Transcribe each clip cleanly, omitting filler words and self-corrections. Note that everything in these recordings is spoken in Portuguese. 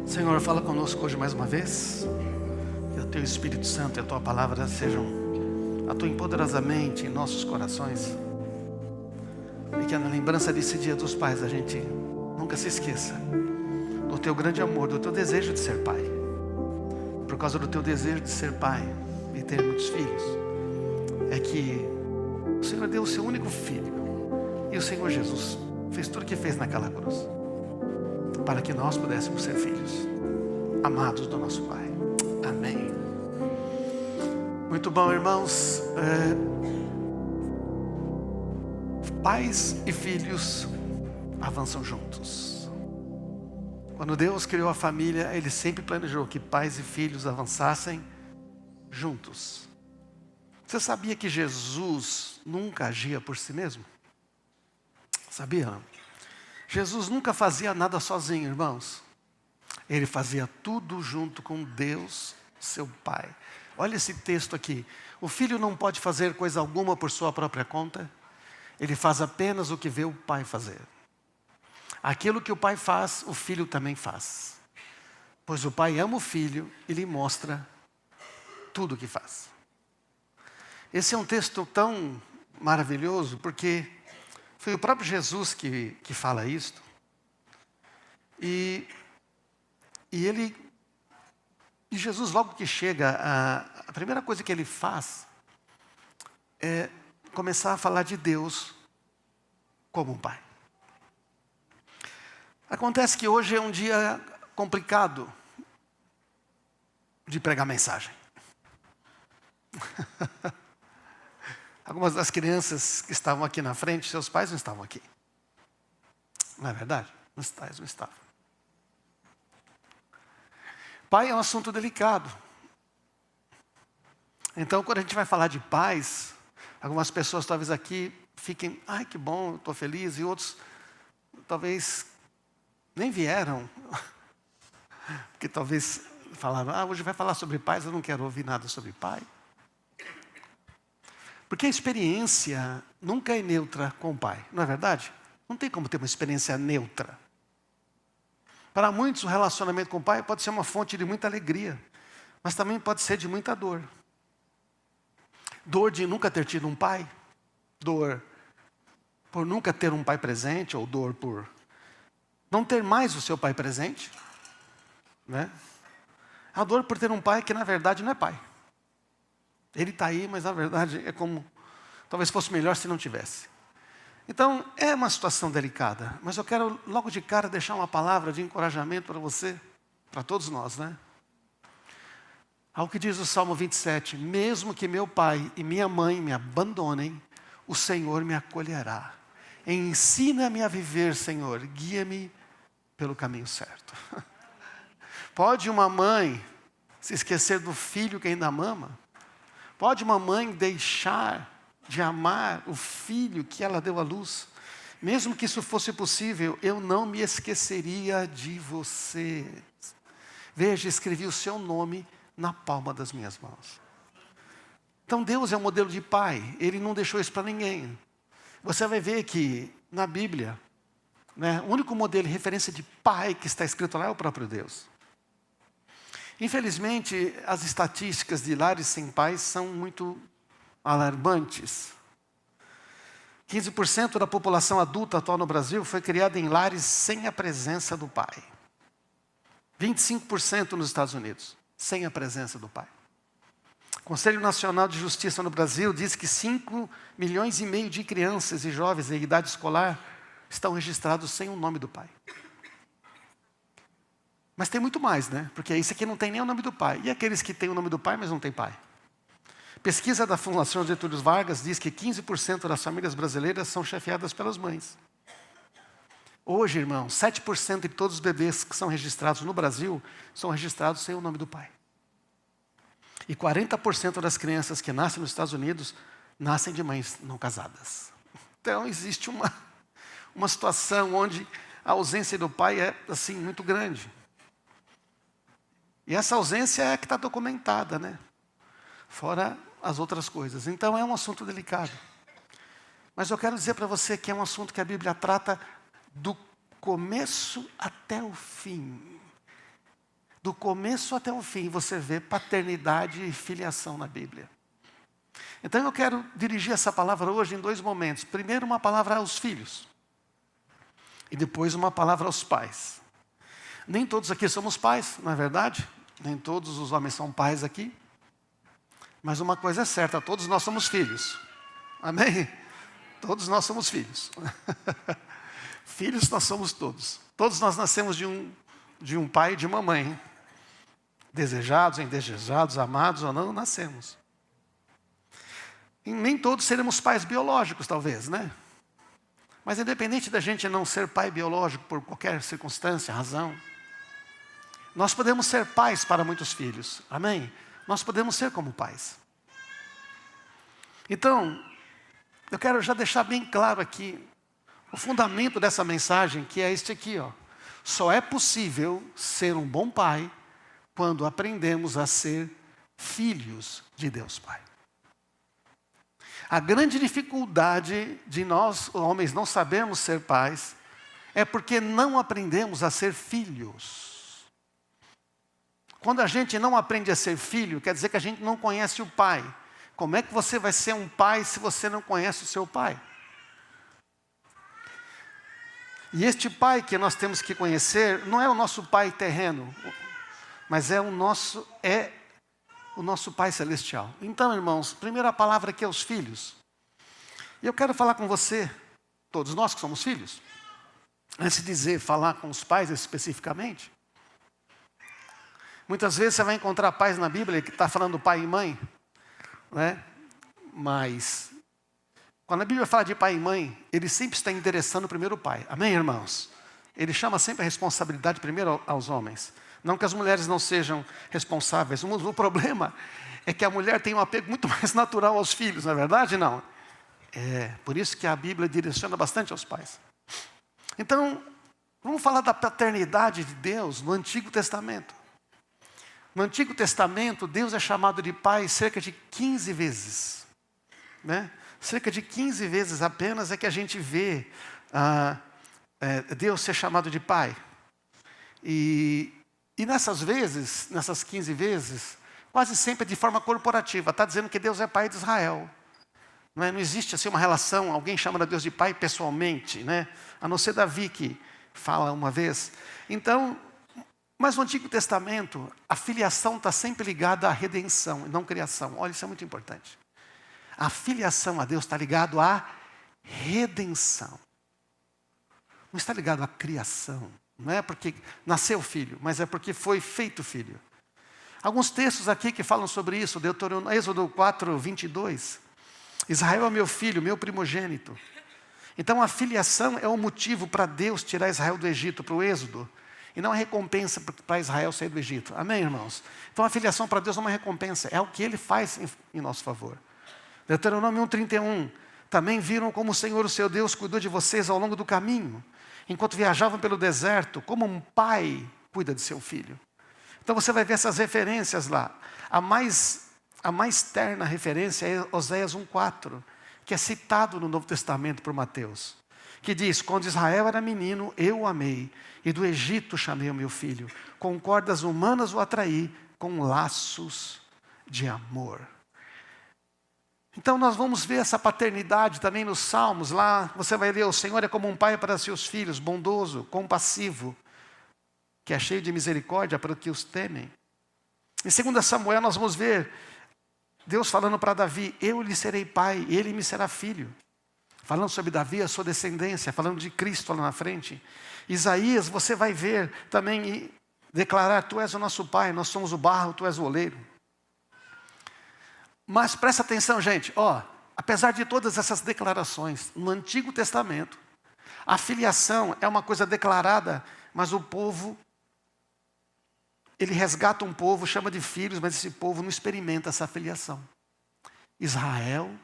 Senhor, fala conosco hoje mais uma vez. Que o Teu Espírito Santo e a Tua Palavra atuem poderosamente em nossos corações. E que na lembrança desse Dia dos Pais a gente nunca se esqueça do Teu grande amor, do Teu desejo de ser pai. Por causa do Teu desejo de ser pai e ter muitos filhos, é que o Senhor deu o Seu único filho. E o Senhor Jesus fez tudo o que fez naquela cruz, para que nós pudéssemos ser filhos amados do nosso Pai. Amém. Muito bom, irmãos. Pais e filhos avançam juntos. Quando Deus criou a família, Ele sempre planejou que pais e filhos avançassem juntos. Você sabia que Jesus nunca agia por si mesmo? Sabia? Jesus nunca fazia nada sozinho, irmãos. Ele fazia tudo junto com Deus, seu Pai. Olha esse texto aqui. O filho não pode fazer coisa alguma por sua própria conta. Ele faz apenas o que vê o pai fazer. Aquilo que o pai faz, o filho também faz. Pois o pai ama o filho e lhe mostra tudo o que faz. Esse é um texto tão maravilhoso, porque foi o próprio Jesus que fala isto. E Jesus, logo que chega, a primeira coisa que ele faz é começar a falar de Deus como um pai. Acontece que hoje é um dia complicado de pregar mensagem. Algumas das crianças que estavam aqui na frente, seus pais não estavam aqui. Não é verdade? Os pais não estavam. Pai é um assunto delicado. Então, quando a gente vai falar de pais, algumas pessoas talvez aqui fiquem, ai que bom, estou feliz, e outros talvez nem vieram, porque talvez falaram, hoje vai falar sobre pais, eu não quero ouvir nada sobre pai. Porque a experiência nunca é neutra com o pai, não é verdade? Não tem como ter uma experiência neutra. Para muitos, o relacionamento com o pai pode ser uma fonte de muita alegria, mas também pode ser de muita dor. Dor de nunca ter tido um pai, dor por nunca ter um pai presente, ou dor por não ter mais o seu pai presente, né? A dor por ter um pai que na verdade não é pai. Ele está aí, mas na verdade é como talvez fosse melhor se não tivesse. Então, é uma situação delicada, mas eu quero logo de cara deixar uma palavra de encorajamento para você, para todos nós, né? Ao que diz o Salmo 27, mesmo que meu pai e minha mãe me abandonem, o Senhor me acolherá. Ensina-me a viver, Senhor, guia-me pelo caminho certo. Pode uma mãe se esquecer do filho que ainda mama? Pode uma mãe deixar de amar o filho que ela deu à luz? Mesmo que isso fosse possível, eu não me esqueceria de você. Veja, escrevi o seu nome na palma das minhas mãos. Então Deus é um modelo de pai, Ele não deixou isso para ninguém. Você vai ver que na Bíblia, né, o único modelo e referência de pai que está escrito lá é o próprio Deus. Infelizmente, as estatísticas de lares sem pais são muito alarmantes. 15% da população adulta atual no Brasil foi criada em lares sem a presença do pai. 25% nos Estados Unidos, sem a presença do pai. O Conselho Nacional de Justiça no Brasil diz que 5,5 milhões de crianças e jovens em idade escolar estão registrados sem o nome do pai. Mas tem muito mais, né? Porque esse aqui não tem nem o nome do pai. E aqueles que têm o nome do pai, mas não têm pai? Pesquisa da Fundação Getúlio Vargas diz que 15% das famílias brasileiras são chefiadas pelas mães. Hoje, irmão, 7% de todos os bebês que são registrados no Brasil são registrados sem o nome do pai. E 40% das crianças que nascem nos Estados Unidos nascem de mães não casadas. Então, existe uma situação onde a ausência do pai é, assim, muito grande. E essa ausência é a que está documentada, né? Fora as outras coisas. Então é um assunto delicado. Mas eu quero dizer para você que é um assunto que a Bíblia trata do começo até o fim. Do começo até o fim, você vê paternidade e filiação na Bíblia. Então eu quero dirigir essa palavra hoje em 2 momentos. Primeiro, uma palavra aos filhos. E depois, uma palavra aos pais. Nem todos aqui somos pais, não é verdade? Nem todos os homens são pais aqui. Mas uma coisa é certa, todos nós somos filhos. Amém? Todos nós somos filhos. Filhos nós somos todos. Todos nós nascemos de um pai e de uma mãe. Desejados, indesejados, amados ou não, nascemos. E nem todos seremos pais biológicos, talvez, né? Mas independente da gente não ser pai biológico por qualquer circunstância, razão, nós podemos ser pais para muitos filhos. Amém? Nós podemos ser como pais. Então, eu quero já deixar bem claro aqui o fundamento dessa mensagem, que é este aqui, ó. Só é possível ser um bom pai quando aprendemos a ser filhos de Deus Pai. A grande dificuldade de nós, homens, não sabermos ser pais, é porque não aprendemos a ser filhos. Quando a gente não aprende a ser filho, quer dizer que a gente não conhece o pai. Como é que você vai ser um pai se você não conhece o seu pai? E este pai que nós temos que conhecer, não é o nosso pai terreno, mas é o nosso Pai Celestial. Então, irmãos, primeira palavra aqui é os filhos. E eu quero falar com você, todos nós que somos filhos, antes de falar com os pais especificamente. Muitas vezes você vai encontrar pais na Bíblia que está falando pai e mãe, né? Mas, quando a Bíblia fala de pai e mãe, ele sempre está endereçando primeiro o pai. Amém, irmãos? Ele chama sempre a responsabilidade primeiro aos homens. Não que as mulheres não sejam responsáveis. O problema é que a mulher tem um apego muito mais natural aos filhos, não é verdade? Não. É por isso que a Bíblia direciona bastante aos pais. Então, vamos falar da paternidade de Deus no Antigo Testamento. No Antigo Testamento, Deus é chamado de pai cerca de 15 vezes. Né? Cerca de 15 vezes apenas é que a gente vê Deus ser chamado de pai. E nessas vezes, nessas 15 vezes, quase sempre de forma corporativa. Está dizendo que Deus é pai de Israel. Não existe assim uma relação, alguém chama Deus de pai pessoalmente, né? A não ser Davi que fala uma vez. Então, mas no Antigo Testamento, a filiação está sempre ligada à redenção e não criação. Olha, isso é muito importante. A filiação a Deus está ligado à redenção. Não está ligado à criação. Não é porque nasceu filho, mas é porque foi feito filho. Alguns textos aqui que falam sobre isso, Êxodo 4, 22. Israel é meu filho, meu primogênito. Então a filiação é o motivo para Deus tirar Israel do Egito, para o Êxodo. E não a recompensa para Israel sair do Egito. Amém, irmãos? Então a filiação para Deus não é uma recompensa, é o que Ele faz em nosso favor. Deuteronômio 1:31. Também viram como o Senhor, o seu Deus, cuidou de vocês ao longo do caminho, enquanto viajavam pelo deserto, como um pai cuida de seu filho. Então você vai ver essas referências lá. A mais terna referência é Oséias 1:4, que é citado no Novo Testamento por Mateus, que diz: quando Israel era menino, eu o amei, e do Egito chamei o meu filho. Com cordas humanas o atraí, com laços de amor. Então nós vamos ver essa paternidade também nos Salmos. Lá você vai ler: o Senhor é como um pai para seus filhos, bondoso, compassivo, que é cheio de misericórdia para os que os temem. Em 2 Samuel nós vamos ver Deus falando para Davi: eu lhe serei pai, ele me será filho. Falando sobre Davi, a sua descendência, falando de Cristo lá na frente. Isaías, você vai ver também declarar: tu és o nosso pai, nós somos o barro, tu és o oleiro. Mas presta atenção, gente, apesar de todas essas declarações, no Antigo Testamento, a filiação é uma coisa declarada, mas o povo, ele resgata um povo, chama de filhos, mas esse povo não experimenta essa filiação. Israel,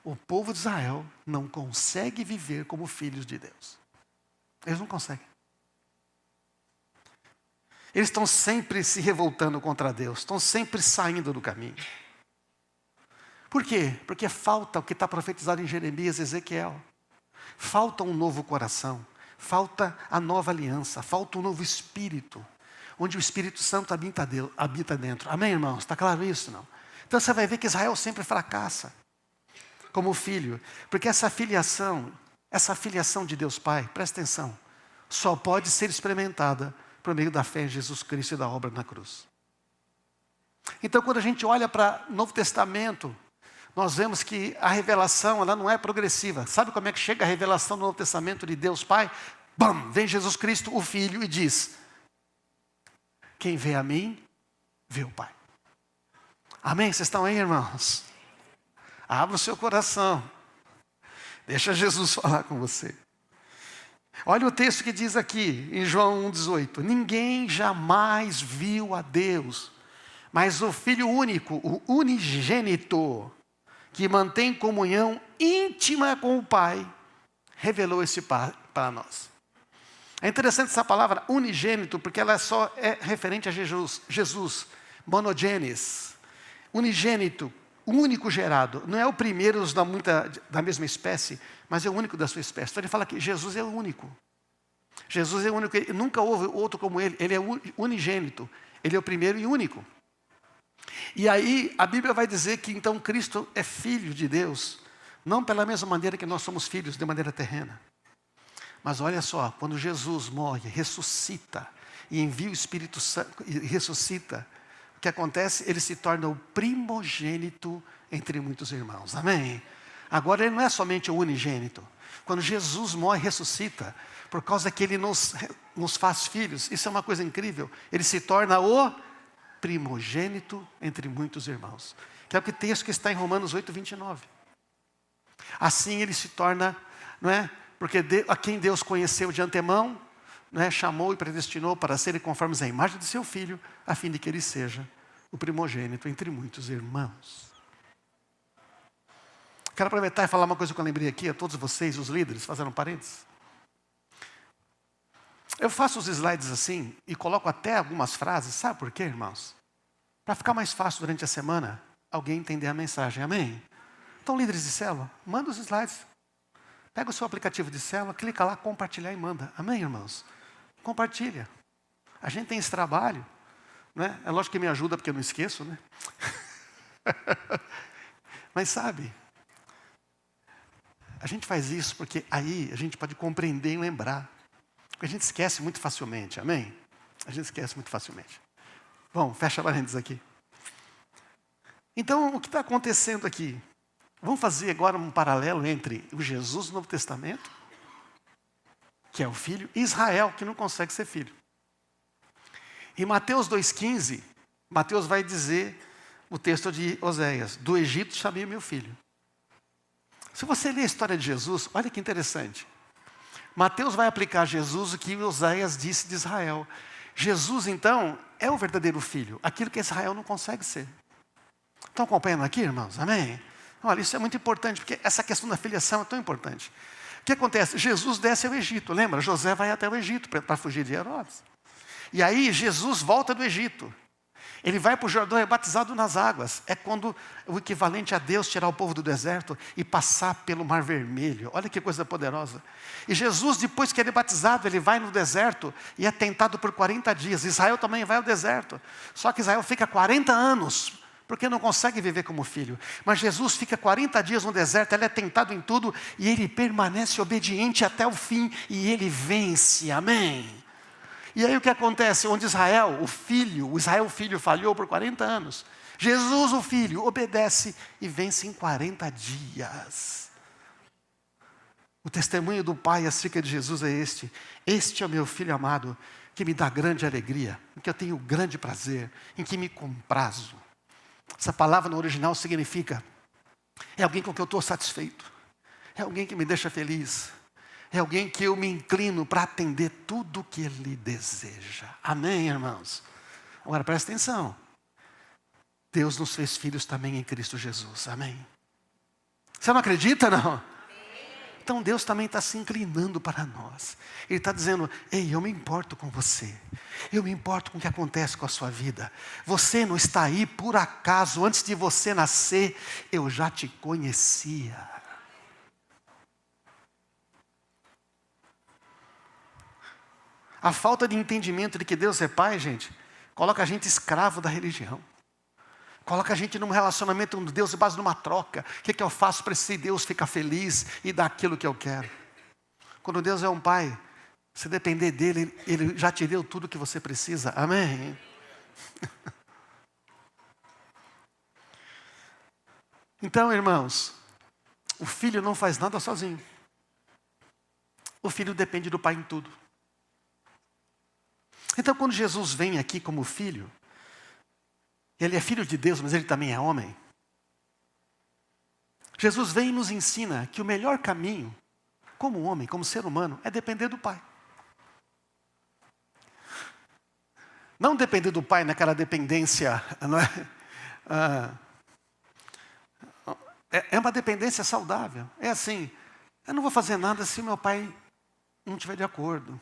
o povo de Israel, não consegue viver como filhos de Deus. Eles não conseguem. Eles estão sempre se revoltando contra Deus, estão sempre saindo do caminho. Por quê? Porque falta o que está profetizado em Jeremias e Ezequiel. Falta um novo coração, falta a nova aliança, falta um novo espírito. onde o Espírito Santo habita dentro. Amém, irmãos? Está claro isso, não? Então você vai ver que Israel sempre fracassa como filho, porque essa filiação de Deus Pai, presta atenção, só pode ser experimentada por meio da fé em Jesus Cristo e da obra na cruz. Então, quando a gente olha para o Novo Testamento, nós vemos que a revelação, ela não é progressiva. Sabe como é que chega a revelação do Novo Testamento de Deus Pai? Bam! Vem Jesus Cristo, o Filho, e diz: quem vê a mim, vê o Pai. Amém? Vocês estão aí, irmãos? Abra o seu coração. Deixa Jesus falar com você. Olha o texto que diz aqui, em João 1,18. Ninguém jamais viu a Deus, mas o Filho único, o unigênito, que mantém comunhão íntima com o Pai, revelou esse Pai para nós. É interessante essa palavra unigênito, porque ela só é referente a Jesus, monogenes, unigênito, o único gerado. Não é o primeiro da mesma espécie, mas é o único da sua espécie. Então ele fala que Jesus é o único. Jesus é o único, nunca houve outro como ele é unigênito, ele é o primeiro e único. E aí a Bíblia vai dizer que então Cristo é filho de Deus, não pela mesma maneira que nós somos filhos de maneira terrena. Mas olha só, quando Jesus morre, ressuscita e envia o Espírito Santo e ressuscita, o que acontece? Ele se torna o primogênito entre muitos irmãos. Amém? Agora ele não é somente o unigênito. Quando Jesus morre e ressuscita, por causa que ele nos faz filhos, isso é uma coisa incrível, ele se torna o primogênito entre muitos irmãos. Que é o texto que está em Romanos 8:29. Assim ele se torna, não é? Porque a quem Deus conheceu de antemão, não é? Chamou e predestinou para serem conformes à imagem de seu Filho, a fim de que ele seja o primogênito entre muitos irmãos. Quero aproveitar e falar uma coisa que eu lembrei aqui a todos vocês, os líderes, fazendo parênteses. Eu faço os slides assim e coloco até algumas frases, sabe por quê, irmãos? Para ficar mais fácil durante a semana, alguém entender a mensagem, amém? Então, líderes de célula, manda os slides. Pega o seu aplicativo de célula, clica lá, compartilhar e manda. Amém, irmãos? Compartilha. A gente tem esse trabalho, né? É lógico que me ajuda porque eu não esqueço, né? Mas sabe, a gente faz isso porque aí a gente pode compreender e lembrar. Porque a gente esquece muito facilmente, amém? A gente esquece muito facilmente. Bom, fecha parênteses aqui. Então, o que está acontecendo aqui? Vamos fazer agora um paralelo entre o Jesus do Novo Testamento, que é o Filho, e Israel, que não consegue ser filho. Em Mateus 2,15, Mateus vai dizer o texto de Oséias: do Egito chamei meu filho. Se você ler a história de Jesus, olha que interessante. Mateus vai aplicar a Jesus o que Oséias disse de Israel. Jesus, então, é o verdadeiro filho, aquilo que Israel não consegue ser. Estão acompanhando aqui, irmãos? Amém? Olha, isso é muito importante, porque essa questão da filiação é tão importante. O que acontece? Jesus desce ao Egito, lembra? José vai até o Egito para fugir de Herodes. E aí Jesus volta do Egito. Ele vai para o Jordão e é batizado nas águas. É quando o equivalente a Deus tirar o povo do deserto e passar pelo Mar Vermelho. Olha que coisa poderosa. E Jesus, depois que ele é batizado, ele vai no deserto e é tentado por 40 dias. Israel também vai ao deserto. Só que Israel fica 40 anos, porque não consegue viver como filho. Mas Jesus fica 40 dias no deserto, ele é tentado em tudo e ele permanece obediente até o fim e ele vence. Amém? E aí o que acontece? Onde Israel, o filho falhou por 40 anos. Jesus, o filho, obedece e vence em 40 dias. O testemunho do Pai acerca de Jesus é este: este é o meu filho amado, que me dá grande alegria, em que eu tenho grande prazer, em que me comprazo. Essa palavra no original significa: é alguém com quem eu estou satisfeito, é alguém que me deixa feliz, é alguém que eu me inclino para atender tudo o que Ele deseja. Amém, irmãos? Agora presta atenção. Deus nos fez filhos também em Cristo Jesus. Amém? Você não acredita, não? Então Deus também está se inclinando para nós. Ele está dizendo: ei, eu me importo com você. Eu me importo com o que acontece com a sua vida. Você não está aí por acaso. Antes de você nascer, eu já te conhecia. A falta de entendimento de que Deus é Pai, gente, coloca a gente escravo da religião. Coloca a gente num relacionamento com Deus base numa troca. O que eu faço para esse Deus ficar feliz e dar aquilo que eu quero? Quando Deus é um Pai, se depender dEle, Ele já te deu tudo o que você precisa. Amém? Então, irmãos, o filho não faz nada sozinho. O filho depende do Pai em tudo. Então, quando Jesus vem aqui como filho, Ele é filho de Deus, mas Ele também é homem. Jesus vem e nos ensina que o melhor caminho, como homem, como ser humano, é depender do Pai. Não depender do Pai naquela dependência, não é? É uma dependência saudável. É assim, eu não vou fazer nada se meu pai não estiver de acordo.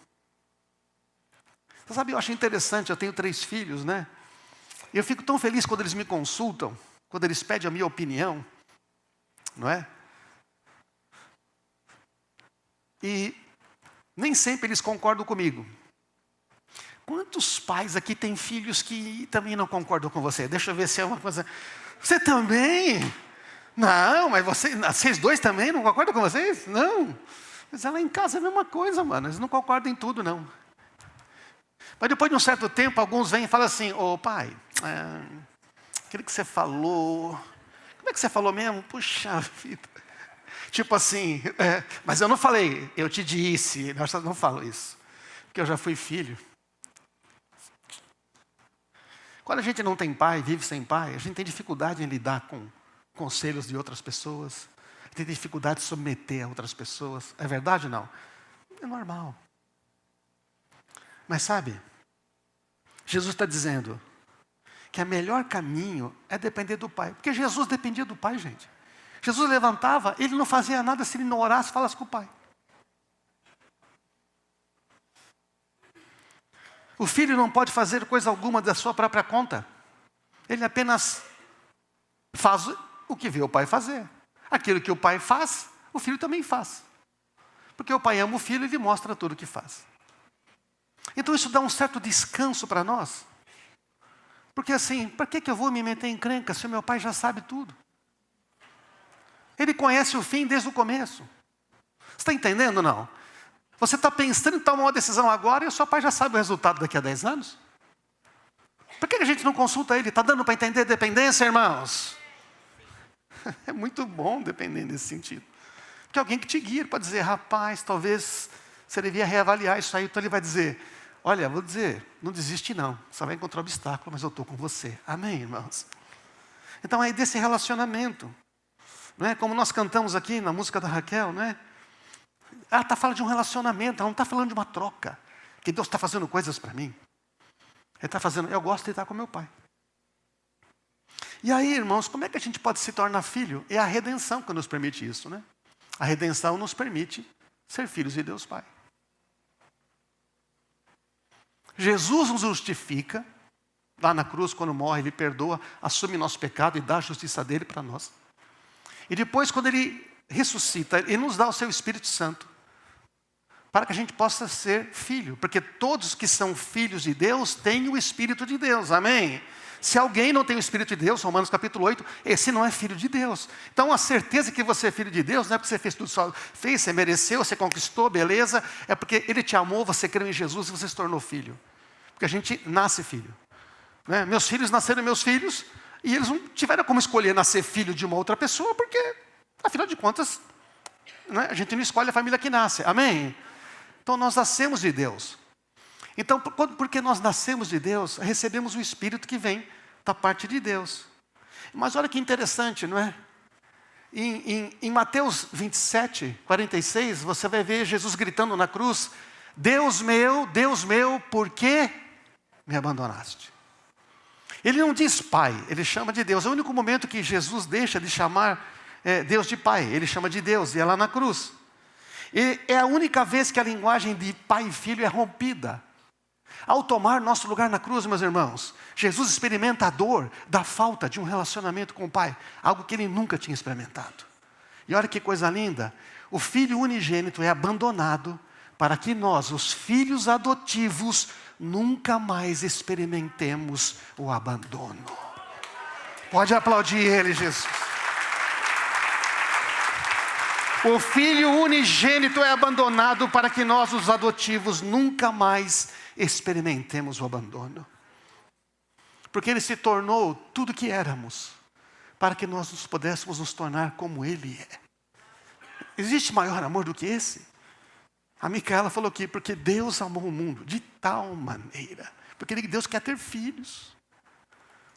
Você sabe, eu acho interessante, eu tenho 3 filhos, né? E eu fico tão feliz quando eles me consultam, quando eles pedem a minha opinião, não é? E nem sempre eles concordam comigo. Quantos pais aqui têm filhos que também não concordam com você? Deixa eu ver se é uma coisa... Você também? Não, mas vocês dois também não concordam com vocês? Não. Mas lá em casa é a mesma coisa, mano. Eles não concordam em tudo, não. Mas depois de um certo tempo, alguns vêm e falam assim, ô pai, aquilo que você falou, como é que você falou mesmo? Puxa vida. Tipo assim, mas eu não falei, eu te disse, eu não falo isso, porque eu já fui filho. Quando a gente não tem pai, vive sem pai, a gente tem dificuldade em lidar com conselhos de outras pessoas, tem dificuldade de submeter a outras pessoas. É verdade ou não? É normal. Mas sabe, Jesus está dizendo que o melhor caminho é depender do Pai. Porque Jesus dependia do Pai, gente. Jesus levantava, Ele não fazia nada se Ele não orasse e falasse com o Pai. O filho não pode fazer coisa alguma da sua própria conta. Ele apenas faz o que vê o pai fazer. Aquilo que o pai faz, o filho também faz. Porque o pai ama o filho e lhe mostra tudo o que faz. Então isso dá um certo descanso para nós. Porque assim, para que eu vou me meter em encrenca se o meu pai já sabe tudo? Ele conhece o fim desde o começo. Você está entendendo ou não? Você está pensando em tomar uma decisão agora e o seu pai já sabe o resultado daqui a 10 anos? Por que a gente não consulta ele? Está dando para entender dependência, irmãos? É muito bom depender nesse sentido. Porque alguém que te guia para dizer, rapaz, talvez você devia reavaliar isso aí. Então ele vai dizer, olha, vou dizer, não desiste não. Você vai encontrar obstáculo, mas eu estou com você. Amém, irmãos? Então aí desse relacionamento, não é? Como nós cantamos aqui na música da Raquel, não é? Ela está falando de um relacionamento, ela não está falando de uma troca. Que Deus está fazendo coisas para mim. Ele está fazendo, eu gosto de estar com meu pai. E aí, irmãos, como é que a gente pode se tornar filho? É a redenção que nos permite isso, né? A redenção nos permite ser filhos de Deus Pai. Jesus nos justifica, lá na cruz, quando morre, Ele perdoa, assume nosso pecado e dá a justiça dEle para nós. E depois, quando Ele ressuscita, Ele nos dá o Seu Espírito Santo, para que a gente possa ser filho, porque todos que são filhos de Deus têm o Espírito de Deus, amém? Se alguém não tem o Espírito de Deus, Romanos capítulo 8, esse não é filho de Deus. Então a certeza que você é filho de Deus, não é porque você fez tudo só, fez, você mereceu, você conquistou, beleza, é porque Ele te amou, você creu em Jesus e você se tornou filho. Porque a gente nasce filho, né? Meus filhos nasceram meus filhos, e eles não tiveram como escolher nascer filho de uma outra pessoa, porque, afinal de contas, né, a gente não escolhe a família que nasce, amém? Então nós nascemos de Deus. Então, porque nós nascemos de Deus, recebemos o Espírito que vem da parte de Deus. Mas olha que interessante, não é? Em Mateus 27, 46, você vai ver Jesus gritando na cruz, Deus meu, por que me abandonaste? Ele não diz Pai, ele chama de Deus. É o único momento que Jesus deixa de chamar Deus de Pai. Ele chama de Deus, e é lá na cruz. E é a única vez que a linguagem de pai e filho é rompida. Ao tomar nosso lugar na cruz, meus irmãos, Jesus experimenta a dor da falta de um relacionamento com o Pai, algo que Ele nunca tinha experimentado. E olha que coisa linda, o Filho unigênito é abandonado para que nós, os filhos adotivos, nunca mais experimentemos o abandono. Pode aplaudir ele, Jesus. O filho unigênito é abandonado para que nós, os adotivos, nunca mais experimentemos o abandono. Porque ele se tornou tudo que éramos, para que nós pudéssemos nos tornar como ele é. Existe maior amor do que esse? A Micaela falou aqui, porque Deus amou o mundo de tal maneira. Porque Deus quer ter filhos.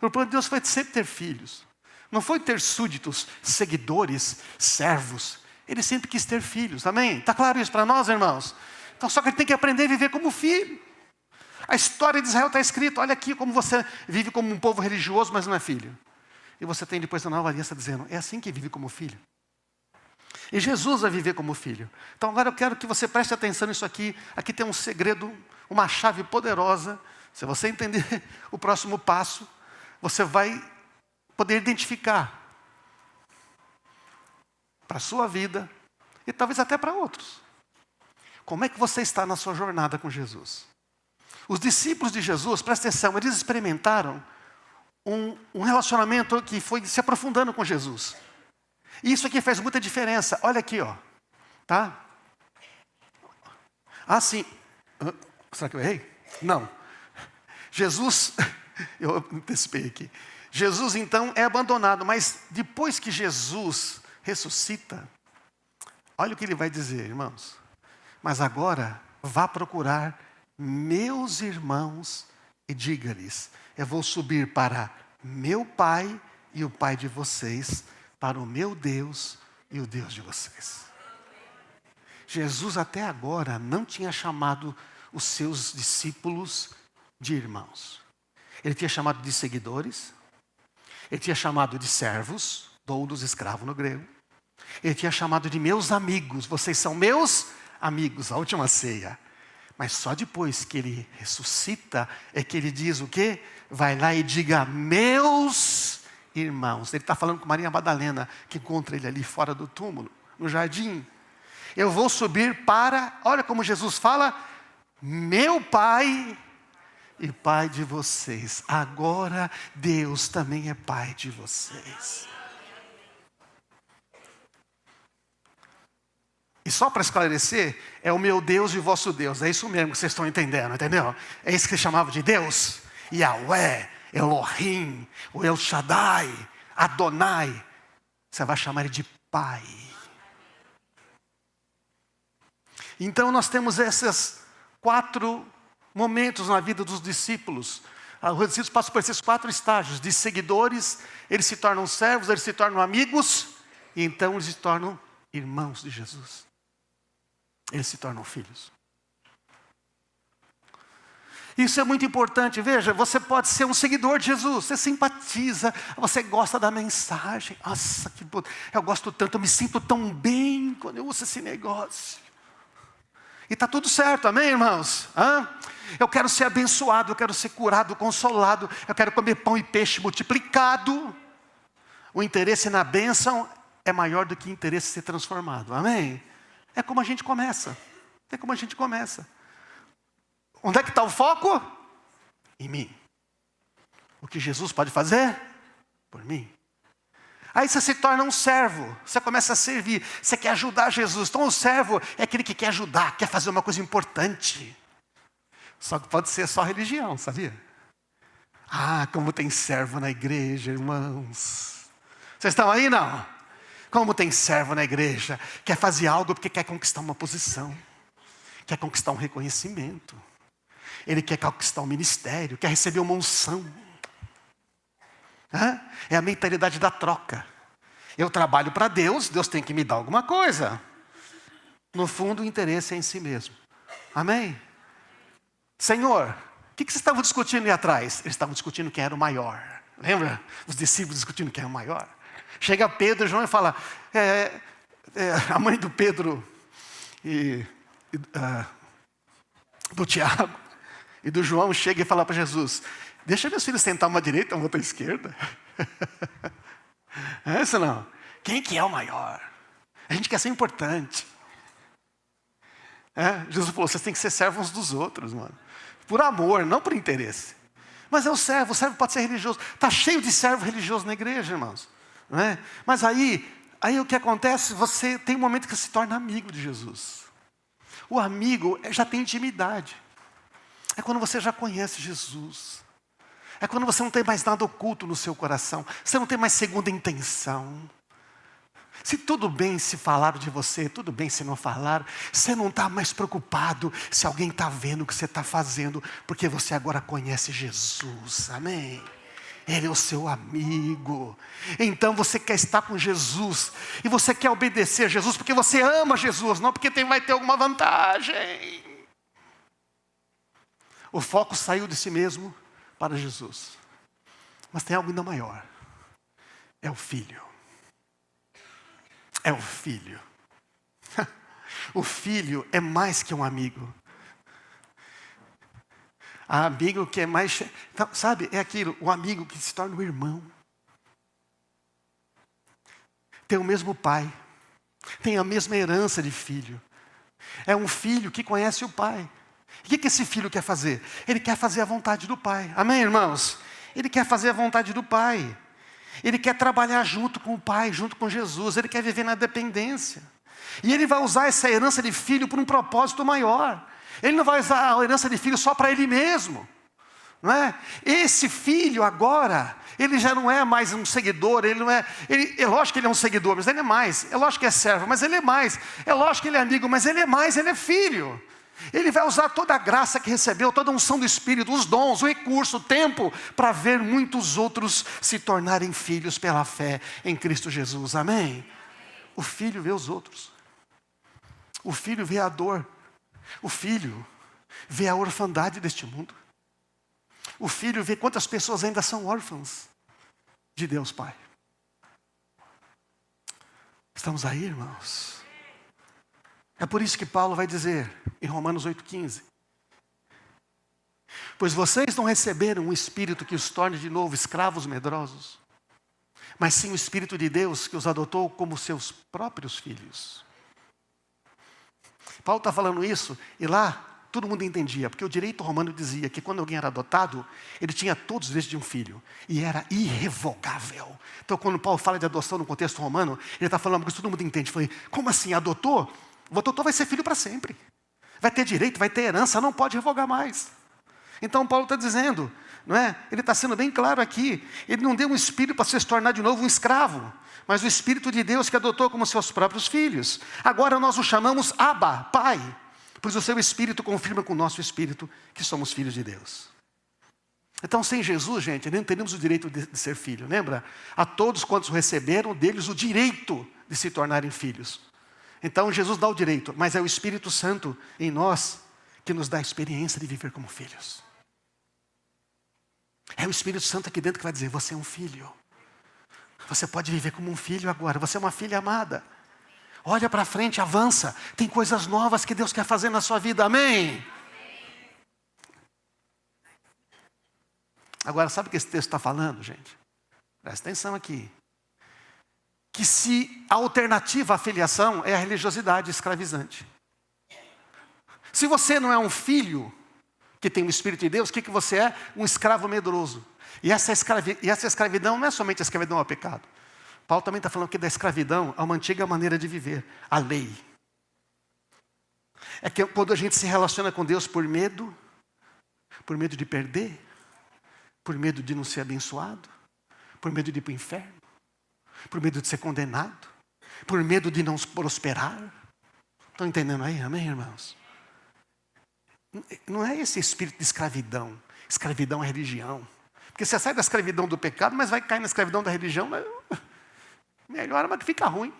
O plano de Deus foi sempre ter filhos. Não foi ter súditos, seguidores, servos. Ele sempre quis ter filhos, amém? Está claro isso para nós, irmãos? Então só que ele tem que aprender a viver como filho. A história de Israel está escrita, olha aqui como você vive como um povo religioso, mas não é filho. E você tem depois a nova aliança dizendo, é assim que vive como filho. E Jesus vai viver como filho. Então agora eu quero que você preste atenção nisso aqui. Aqui tem um segredo, uma chave poderosa. Se você entender o próximo passo, você vai poder identificar para a sua vida e talvez até para outros. Como é que você está na sua jornada com Jesus? Os discípulos de Jesus, presta atenção, eles experimentaram um relacionamento que foi se aprofundando com Jesus. E isso aqui faz muita diferença. Olha aqui, ó. Tá? Ah, sim. Será que eu errei? Não. Jesus, eu antecipei aqui. Jesus, então, é abandonado. Mas depois que Jesus ressuscita, olha o que ele vai dizer, irmãos. Mas agora, vá procurar meus irmãos e diga-lhes, eu vou subir para meu Pai e o Pai de vocês, para o meu Deus e o Deus de vocês. Jesus até agora não tinha chamado os seus discípulos de irmãos. Ele tinha chamado de seguidores, ele tinha chamado de servos, doulos, escravo no grego. Ele tinha chamado de meus amigos, vocês são meus amigos, a última ceia. Mas só depois que ele ressuscita, é que ele diz o quê? Vai lá e diga, meus irmãos. Ele está falando com Maria Madalena, que encontra ele ali fora do túmulo, no jardim. Eu vou subir para, olha como Jesus fala, meu Pai e Pai de vocês. Agora Deus também é Pai de vocês. E só para esclarecer, é o meu Deus e o vosso Deus. É isso mesmo que vocês estão entendendo, entendeu? É isso que eles chamavam de Deus. Yahweh, Elohim, o El Shaddai, Adonai. Você vai chamar ele de Pai. Então nós temos esses 4 momentos na vida dos discípulos. Os discípulos passam por esses 4 estágios. De seguidores, eles se tornam servos, eles se tornam amigos. E então eles se tornam irmãos de Jesus. Eles se tornam filhos. Isso é muito importante. Veja, você pode ser um seguidor de Jesus. Você simpatiza, você gosta da mensagem. Nossa, que bom. Eu gosto tanto, eu me sinto tão bem quando eu uso esse negócio. E está tudo certo, amém, irmãos? Eu quero ser abençoado, eu quero ser curado, consolado. Eu quero comer pão e peixe multiplicado. O interesse na bênção é maior do que o interesse em ser transformado, amém? É como a gente começa. É como a gente começa. Onde é que está o foco? Em mim. O que Jesus pode fazer? Por mim. Aí você se torna um servo. Você começa a servir. Você quer ajudar Jesus. Então o servo é aquele que quer ajudar, quer fazer uma coisa importante. Só que pode ser só religião, sabia? Ah, como tem servo na igreja, irmãos. Vocês estão aí, não? Como tem servo na igreja, quer fazer algo porque quer conquistar uma posição, quer conquistar um reconhecimento, ele quer conquistar um ministério, quer receber uma unção. É a mentalidade da troca. Eu trabalho para Deus, Deus tem que me dar alguma coisa. No fundo, o interesse é em si mesmo. Amém? Senhor, o que vocês estavam discutindo ali atrás? Eles estavam discutindo quem era o maior. Lembra? Os discípulos discutindo quem era o maior. Chega Pedro e João e fala, a mãe do Pedro do Tiago e do João chega e fala para Jesus, deixa meus filhos sentar uma direita, uma outra esquerda. É isso não? Quem que é o maior? A gente quer ser importante. Jesus falou, vocês têm que ser servos uns dos outros, mano. Por amor, não por interesse. Mas é o servo pode ser religioso. Está cheio de servo religioso na igreja, irmãos. Não é? Mas aí o que acontece, você tem um momento que se torna amigo de Jesus. O amigo já tem intimidade. É quando você já conhece Jesus. É quando você não tem mais nada oculto no seu coração. Você não tem mais segunda intenção. Se tudo bem se falaram de você, tudo bem se não falaram, você não está mais preocupado se alguém está vendo o que você está fazendo, porque você agora conhece Jesus, amém? Ele é o seu amigo. Então você quer estar com Jesus, e você quer obedecer a Jesus, porque você ama Jesus, não porque vai ter alguma vantagem. O foco saiu de si mesmo para Jesus. Mas tem algo ainda maior. É o Filho. É o Filho. O Filho é mais que um amigo. Há amigo que é mais... Então, sabe, é aquilo, o amigo que se torna um irmão. Tem o mesmo pai. Tem a mesma herança de filho. É um filho que conhece o pai. O que esse filho quer fazer? Ele quer fazer a vontade do pai. Amém, irmãos? Ele quer fazer a vontade do pai. Ele quer trabalhar junto com o pai, junto com Jesus. Ele quer viver na dependência. E ele vai usar essa herança de filho por um propósito maior. Ele não vai usar a herança de filho só para ele mesmo. Não é? Esse filho agora, ele já não é mais um seguidor. Ele não é, é lógico que ele é um seguidor, mas ele é mais. É lógico que é servo, mas ele é mais. É lógico que ele é amigo, mas ele é mais, ele é filho. Ele vai usar toda a graça que recebeu, toda a unção do Espírito, os dons, o recurso, o tempo, para ver muitos outros se tornarem filhos pela fé em Cristo Jesus. Amém? O filho vê os outros. O filho vê a dor. O filho vê a orfandade deste mundo. O filho vê quantas pessoas ainda são órfãs de Deus Pai. Estamos aí, irmãos? É por isso que Paulo vai dizer em Romanos 8,15: pois vocês não receberam um espírito que os torne de novo escravos medrosos, mas sim o Espírito de Deus que os adotou como seus próprios filhos. Paulo está falando isso, e lá todo mundo entendia, porque o direito romano dizia que quando alguém era adotado, ele tinha todos os direitos de um filho, e era irrevogável. Então quando Paulo fala de adoção no contexto romano, ele está falando uma coisa que todo mundo entende. Falei, como assim, adotou? O adotor vai ser filho para sempre. Vai ter direito, vai ter herança, não pode revogar mais. Então Paulo está dizendo, não é? Ele está sendo bem claro aqui. Ele não deu um espírito para se tornar de novo um escravo, mas o Espírito de Deus que adotou como seus próprios filhos. Agora nós o chamamos Abba, Pai, pois o seu Espírito confirma com o nosso Espírito que somos filhos de Deus. Então sem Jesus, gente, nem teríamos o direito de ser filho. Lembra? A todos quantos receberam deles o direito de se tornarem filhos. Então Jesus dá o direito, mas é o Espírito Santo em nós que nos dá a experiência de viver como filhos. É o Espírito Santo aqui dentro que vai dizer, você é um filho. Você pode viver como um filho agora, você é uma filha amada. Olha para frente, avança. Tem coisas novas que Deus quer fazer na sua vida, amém? Agora, sabe o que esse texto está falando, gente? Presta atenção aqui. Que se a alternativa à filiação é a religiosidade escravizante. Se você não é um filho que tem o Espírito de Deus, o que você é? Um escravo medroso. E essa escravidão não é somente a escravidão ao pecado. Paulo também está falando que da escravidão a uma antiga maneira de viver, a lei. É que quando a gente se relaciona com Deus por medo de perder, por medo de não ser abençoado, por medo de ir para o inferno, por medo de ser condenado, por medo de não prosperar. Estão entendendo aí? Amém, irmãos? Não é esse espírito de escravidão. Escravidão é religião. Porque você sai da escravidão do pecado, mas vai cair na escravidão da religião, mas melhor, mas que fica ruim.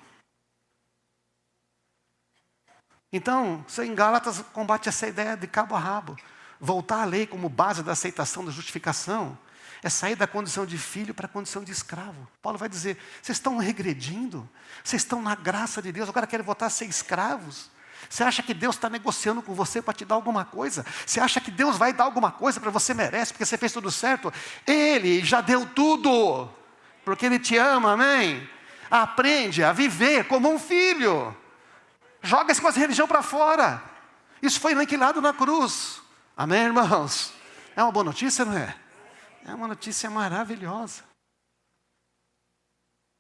Então, você em Gálatas combate essa ideia de cabo a rabo. Voltar à lei como base da aceitação da justificação é sair da condição de filho para a condição de escravo. Paulo vai dizer, vocês estão regredindo, vocês estão na graça de Deus, agora querem voltar a ser escravos. Você acha que Deus está negociando com você para te dar alguma coisa? Você acha que Deus vai dar alguma coisa para você merece, porque você fez tudo certo? Ele já deu tudo, porque Ele te ama, amém? Aprende a viver como um filho. Joga essa religião para fora. Isso foi aniquilado na cruz. Amém, irmãos? É uma boa notícia, não é? É uma notícia maravilhosa.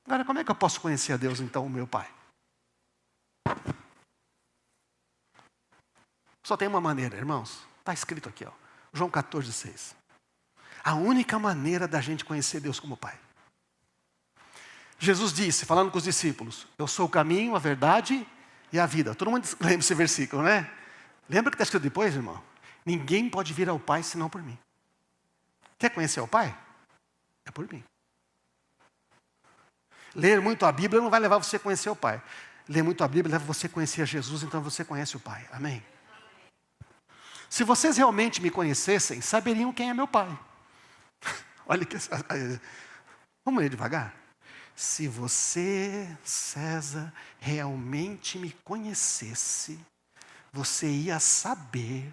Agora, como é que eu posso conhecer a Deus, então, o meu Pai? Só tem uma maneira, irmãos. Está escrito aqui, ó. João 14,6. A única maneira da gente conhecer Deus como Pai. Jesus disse, falando com os discípulos, eu sou o caminho, a verdade e a vida. Todo mundo lembra esse versículo, né? Lembra o que está escrito depois, irmão? Ninguém pode vir ao Pai senão por mim. Quer conhecer o Pai? É por mim. Ler muito a Bíblia não vai levar você a conhecer o Pai. Ler muito a Bíblia leva você a conhecer a Jesus, então você conhece o Pai. Amém? Se vocês realmente me conhecessem, saberiam quem é meu Pai. Olha que... Vamos ler devagar. Se você, César, realmente me conhecesse, você ia saber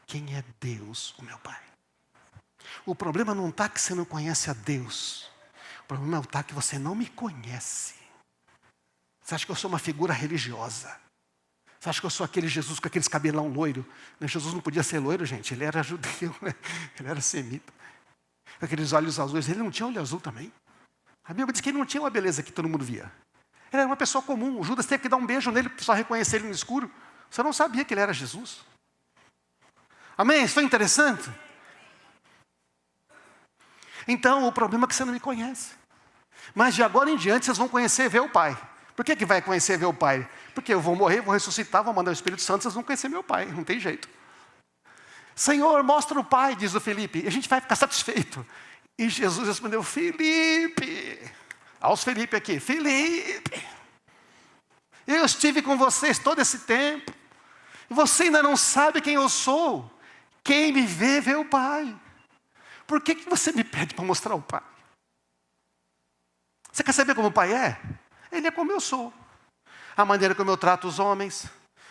quem é Deus, o meu Pai. O problema não está que você não conhece a Deus. O problema está que você não me conhece. Você acha que eu sou uma figura religiosa? Você acha que eu sou aquele Jesus com aqueles cabelão loiro? Jesus não podia ser loiro, gente. Ele era judeu, né? Ele era semita. Com aqueles olhos azuis. Ele não tinha olho azul também. A Bíblia diz que ele não tinha uma beleza que todo mundo via. Ele era uma pessoa comum. O Judas teve que dar um beijo nele para só reconhecer ele no escuro. Você não sabia que ele era Jesus. Amém? Isso foi interessante? Então, o problema é que você não me conhece. Mas de agora em diante, vocês vão conhecer e ver o Pai. Por que vai conhecer e ver o Pai? Porque eu vou morrer, vou ressuscitar, vou mandar o Espírito Santo, vocês vão conhecer meu Pai. Não tem jeito. Senhor, mostra o Pai, diz o Felipe. E a gente vai ficar satisfeito. E Jesus respondeu, Felipe. Aos Felipe aqui. Felipe. Eu estive com vocês todo esse tempo. E você ainda não sabe quem eu sou. Quem me vê, vê o Pai. Por que você me pede para mostrar o Pai? Você quer saber como o Pai é? Ele é como eu sou. A maneira como eu trato os homens,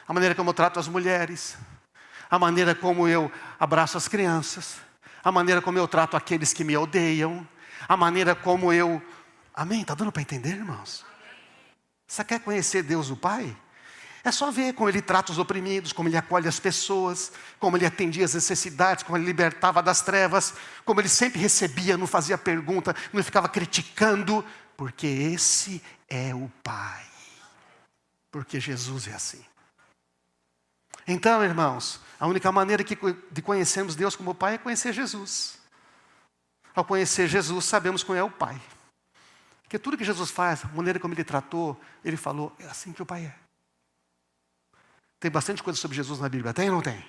a maneira como eu trato as mulheres, a maneira como eu abraço as crianças, a maneira como eu trato aqueles que me odeiam, a maneira como eu... Amém? Está dando para entender, irmãos? Você quer conhecer Deus o Pai? É só ver como Ele trata os oprimidos, como Ele acolhe as pessoas, como Ele atendia as necessidades, como Ele libertava das trevas, como Ele sempre recebia, não fazia pergunta, não ficava criticando, porque esse é o Pai. Porque Jesus é assim. Então, irmãos, a única maneira de conhecermos Deus como Pai é conhecer Jesus. Ao conhecer Jesus, sabemos quem é o Pai. Porque tudo que Jesus faz, a maneira como Ele tratou, Ele falou, é assim que o Pai é. Tem bastante coisa sobre Jesus na Bíblia, tem ou não tem?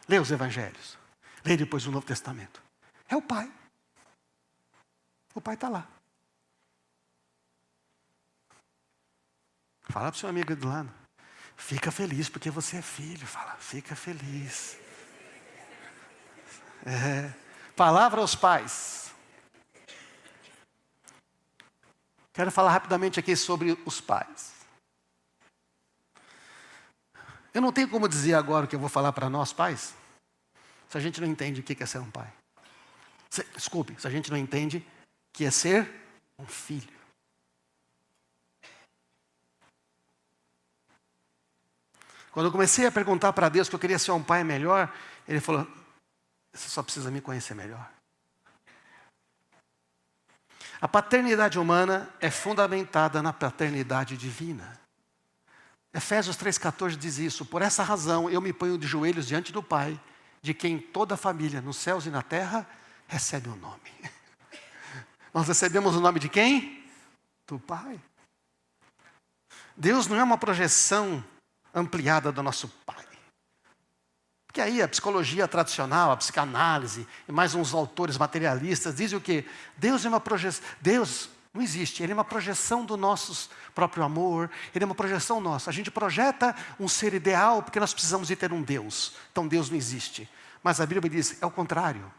Lê os Evangelhos. Lê depois o Novo Testamento. É o Pai. O Pai está lá. Fala para o seu amigo do lado. Fica feliz porque você é filho. Fala, fica feliz. Palavra aos pais. Quero falar rapidamente aqui sobre os pais. Eu não tenho como dizer agora o que eu vou falar para nós pais, se a gente não entende o que é ser um pai. Desculpe, se a gente não entende o que é ser um filho. Quando eu comecei a perguntar para Deus que eu queria ser um pai melhor, Ele falou, você só precisa me conhecer melhor. A paternidade humana é fundamentada na paternidade divina. Efésios 3,14 diz isso. Por essa razão eu me ponho de joelhos diante do Pai, de quem toda a família nos céus e na terra recebe o nome. Nós recebemos o nome de quem? Do Pai. Deus não é uma projeção ampliada do nosso Pai. Porque aí a psicologia tradicional, a psicanálise e mais uns autores materialistas dizem o quê? Deus é uma projeção. Deus não existe, Ele é uma projeção do nosso próprio amor, Ele é uma projeção nossa. A gente projeta um ser ideal porque nós precisamos de ter um Deus. Então Deus não existe. Mas a Bíblia diz, é o contrário.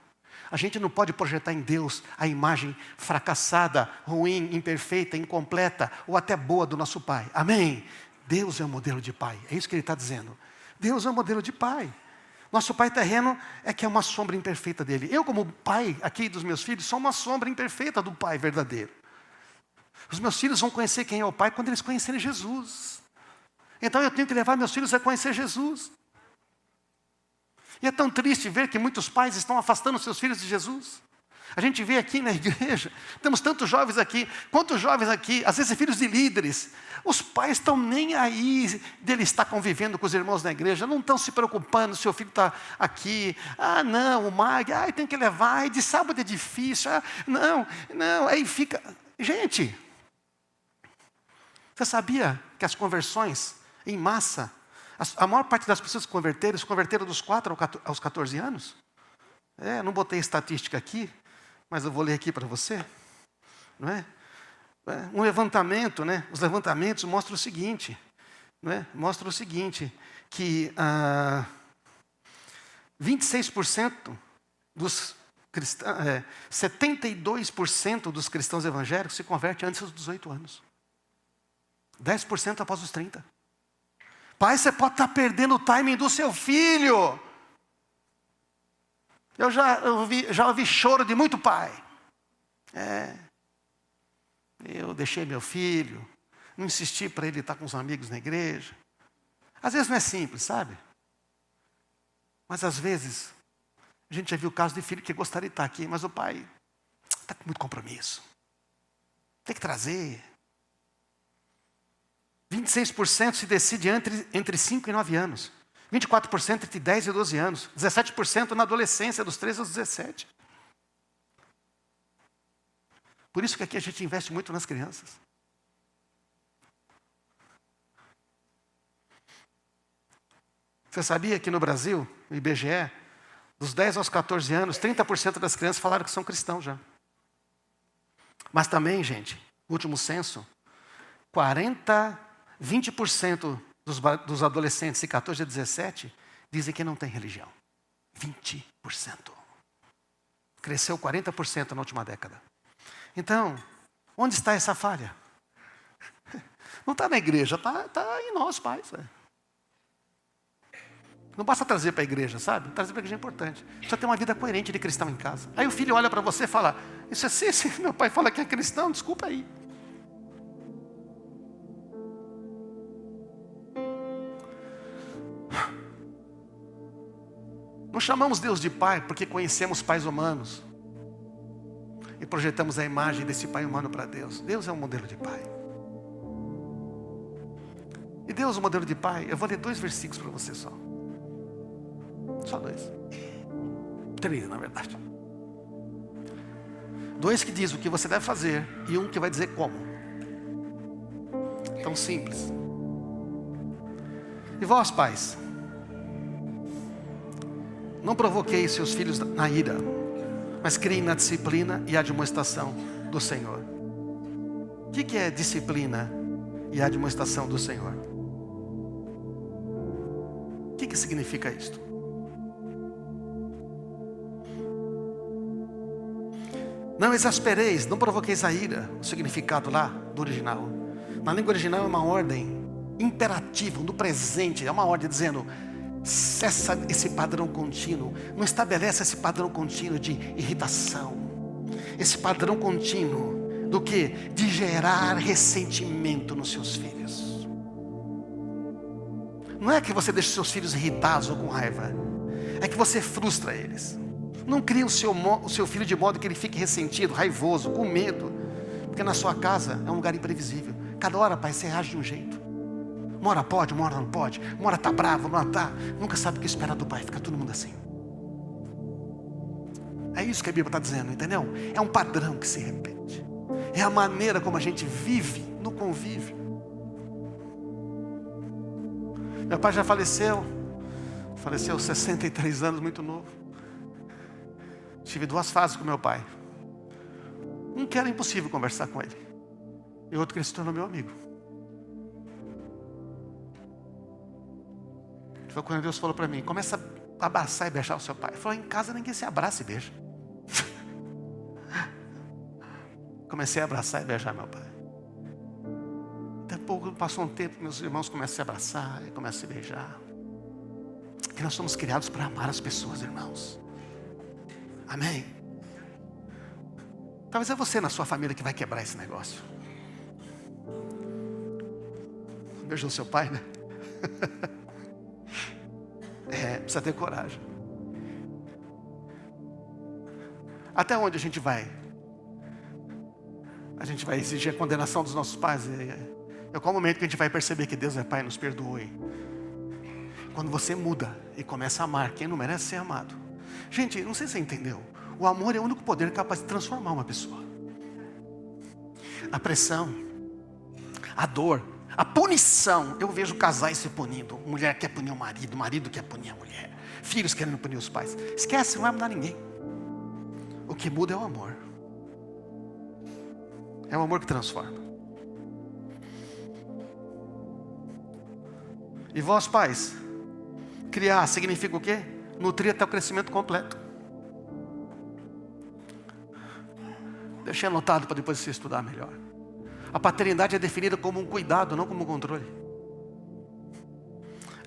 A gente não pode projetar em Deus a imagem fracassada, ruim, imperfeita, incompleta ou até boa do nosso Pai. Amém? Deus é o modelo de Pai. É isso que Ele está dizendo. Deus é o modelo de Pai. Nosso pai terreno é que é uma sombra imperfeita dele. Eu, como pai aqui dos meus filhos, sou uma sombra imperfeita do Pai verdadeiro. Os meus filhos vão conhecer quem é o Pai quando eles conhecerem Jesus. Então eu tenho que levar meus filhos a conhecer Jesus. E é tão triste ver que muitos pais estão afastando seus filhos de Jesus. A gente vê aqui na igreja, temos tantos jovens aqui, quantos jovens aqui, às vezes filhos de líderes. Os pais estão nem aí dele estar convivendo com os irmãos na igreja, não estão se preocupando se o filho está aqui. Ah, não, o Mag, tem que levar, de sábado é difícil. Não, aí fica... Gente, você sabia que as conversões em massa, a maior parte das pessoas que se converteram dos 4 aos 14 anos? Não botei estatística aqui, mas eu vou ler aqui para você. Não é? Um levantamento, né? Os levantamentos mostram o seguinte, não é? Mostram o seguinte, que 26% dos cristãos, 72% dos cristãos evangélicos se convertem antes dos 18 anos. 10% após os 30. Pai, você pode estar perdendo o timing do seu filho. Eu já ouvi choro de muito pai. Eu deixei meu filho, não insisti para ele estar com os amigos na igreja. Às vezes não é simples, sabe? Mas às vezes, a gente já viu o caso de filho que gostaria de estar aqui, mas o pai está com muito compromisso. Tem que trazer. 26% se decide entre 5 e 9 anos. 24% entre 10 e 12 anos. 17% na adolescência, dos 13 aos 17. Por isso que aqui a gente investe muito nas crianças. Você sabia que no Brasil, no IBGE, dos 10 aos 14 anos, 30% das crianças falaram que são cristãos já. Mas também, gente, último censo, 20% dos adolescentes de 14 a 17 dizem que não tem religião. 20%. Cresceu 40% na última década. Então, onde está essa falha? Não está na igreja, está em nós, pais. Não basta trazer para a igreja, sabe? Trazer para a igreja é importante. Precisa ter uma vida coerente de cristão em casa. Aí o filho olha para você e fala, isso é assim, se meu pai fala que é cristão, desculpa aí. Não chamamos Deus de pai porque conhecemos pais humanos e projetamos a imagem desse pai humano para Deus. Deus é um modelo de pai. E Deus, o modelo de pai, eu vou ler 2 versículos para você só. Só 2. 3, na verdade. 2 que diz o que você deve fazer e 1 que vai dizer como. Tão simples. E vós, pais, não provoqueis seus filhos na ira, mas criem na disciplina e admoestação do Senhor. O que é disciplina e admoestação do Senhor? O que significa isto? Não exaspereis, não provoqueis a ira, o significado lá do original. Na língua original é uma ordem imperativa, no presente, é uma ordem dizendo, cessa esse padrão contínuo, não estabelece esse padrão contínuo de irritação, esse padrão contínuo do que? De gerar ressentimento nos seus filhos. Não é que você deixe seus filhos irritados ou com raiva, é que você frustra eles. Não cria o seu filho de modo que ele fique ressentido, raivoso, com medo, porque na sua casa é um lugar imprevisível. Cada hora, pai, você reage de um jeito. Uma hora pode, uma hora não pode. Uma hora está bravo, uma hora está. Nunca sabe o que esperar do pai. Fica todo mundo assim. É isso que a Bíblia está dizendo, entendeu? É um padrão que se repete. É a maneira como a gente vive no convívio. Meu pai já faleceu. Faleceu aos 63 anos, muito novo. Tive 2 fases com meu pai. Um que era impossível conversar com ele. E outro que ele se tornou meu amigo. Foi quando Deus falou para mim, começa a abraçar e beijar o seu pai. Ele falou, em casa ninguém se abraça e beija. Comecei a abraçar e beijar meu pai. Daqui a pouco passou um tempo, meus irmãos começam a se abraçar e começam a se beijar. Porque nós somos criados para amar as pessoas, irmãos. Amém? Talvez é você na sua família que vai quebrar esse negócio. Beijou seu pai, né? Precisa ter coragem. Até onde a gente vai? A gente vai exigir a condenação dos nossos pais? É qual momento que a gente vai perceber que Deus é Pai e nos perdoe? Quando você muda e começa a amar quem não merece ser amado. Gente, não sei se você entendeu. O amor é o único poder capaz de transformar uma pessoa. A pressão, a dor, a punição. Eu vejo casais se punindo. Mulher quer punir o marido quer punir a mulher. Filhos querendo punir os pais. Esquece, não vai mudar ninguém. O que muda é o amor. É o amor que transforma. E vós, pais, criar significa o quê? Nutrir até o crescimento completo. Deixei anotado para depois você estudar melhor. A paternidade é definida como um cuidado, não como um controle.